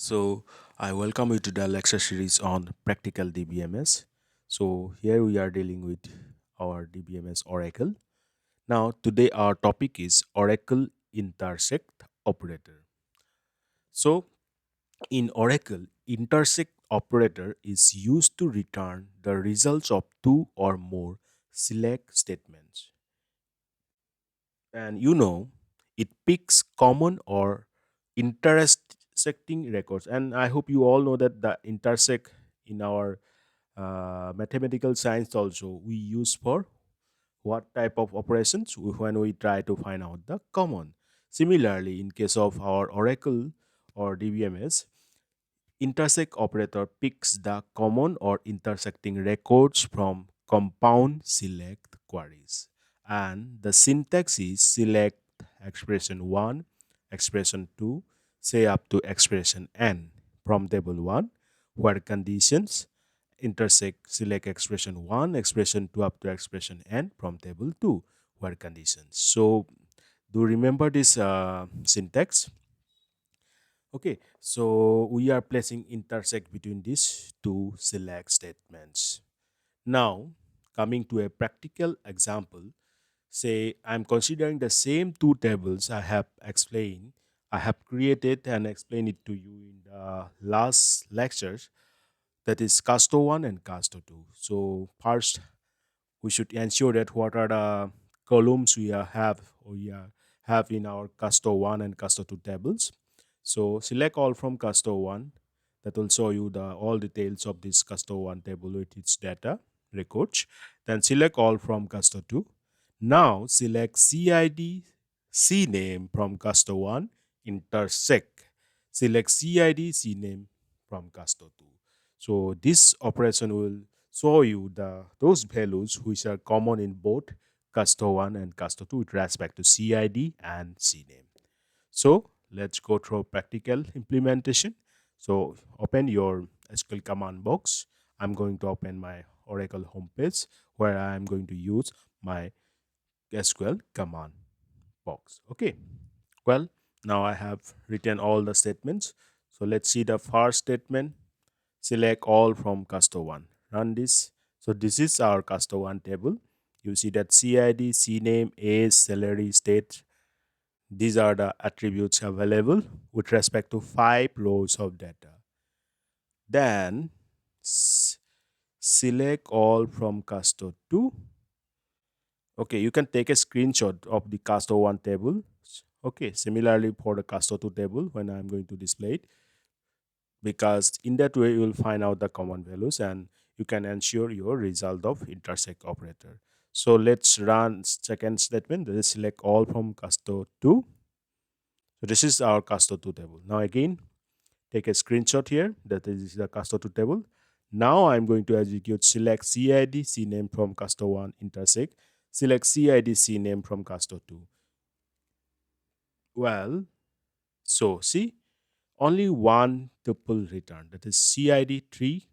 So, I welcome you to the lecture series on practical DBMS. So, here we are dealing with our DBMS Oracle. Now, today our topic is Oracle Intersect Operator. So, in Oracle, Intersect Operator is used to return the results of two or more select statements. And it picks common or intersecting records. And I hope you all know that the intersect in our mathematical science also we use for what type of operations when we try to find out the common. Similarly, in case of our Oracle or DBMS, intersect operator picks the common or intersecting records from compound select queries. And the syntax is select expression 1, expression 2, say up to expression n from table 1, where conditions intersect select expression 1, expression 2 up to expression n from table 2, where conditions. So, do remember this syntax? Okay, so we are placing intersect between these two select statements. Now, coming to a practical example, say I'm considering the same two tables I have created and explained it to you in the last lectures, that is Casto 1 and Casto 2. So, first, we should ensure that what are the columns we have in our Casto 1 and Casto 2 tables. So select all from Casto 1. That will show you the all details of this Casto 1 table with its data records. Then select all from Casto 2. Now select CID CNAME from Casto 1, intersect. Select CID CNAME from Casto 2. So this operation will show you the those values which are common in both Casto 1 and Casto 2 with respect to CID and CNAME. So let's go through practical implementation. So open your SQL command box. I'm going to open my Oracle homepage where I'm going to use my SQL command box. Okay. Well, now I have written all the statements. So let's see the first statement. Select all from Casto 1. Run this. So this is our Casto 1 table. You see that CID, CNAME, age, salary, state, these are the attributes available with respect to 5 rows of data. Then select all from Casto 2. Okay, you can take a screenshot of the Casto 1 table. Okay, similarly for the Casto 2 table when I'm going to display it, because in that way you will find out the common values and you can ensure your result of intersect operator. So let's run second statement, that is select all from Casto 2. So this is our Casto 2 table. Now again, take a screenshot here, that is the Casto 2 table. Now I'm going to execute select CID CNAME from Casto 1 intersect, select CID CNAME from Casto 2. Well, so see, only one tuple returned, that is CID 3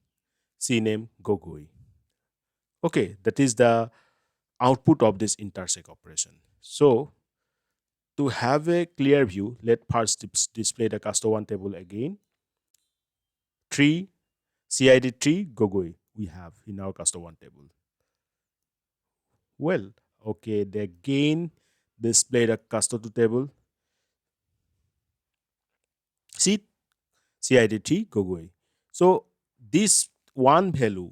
CNAME Gogoi. Okay, that is the output of this intersect operation. So to have a clear view, let first display the Casto 1 table again. 3 CID 3 Gogoi we have in our Casto 1 table. Well, okay, they again display the Casto 2 table. See, CID 3 Gogoi. So this one value,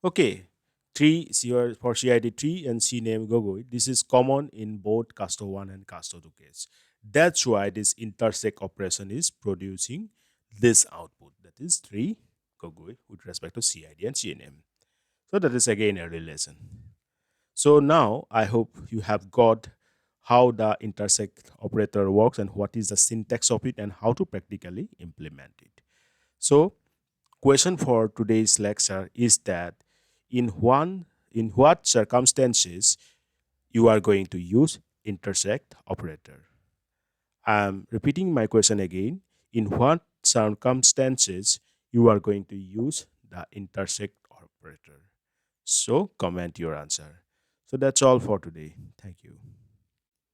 okay, 3 for CID 3 and CNAME Gogoi, this is common in both Casto 1 and Casto 2 case. That's why this intersect operation is producing this output, that is 3 Gogoi with respect to CID and CNAME. So that is again a relation. So now I hope you have got how the intersect operator works and what is the syntax of it and how to practically implement it. So question for today's lecture is that in what circumstances you are going to use intersect operator. I'm repeating my question again. In what circumstances you are going to use the intersect operator? So comment your answer. So that's all for today. Thank you.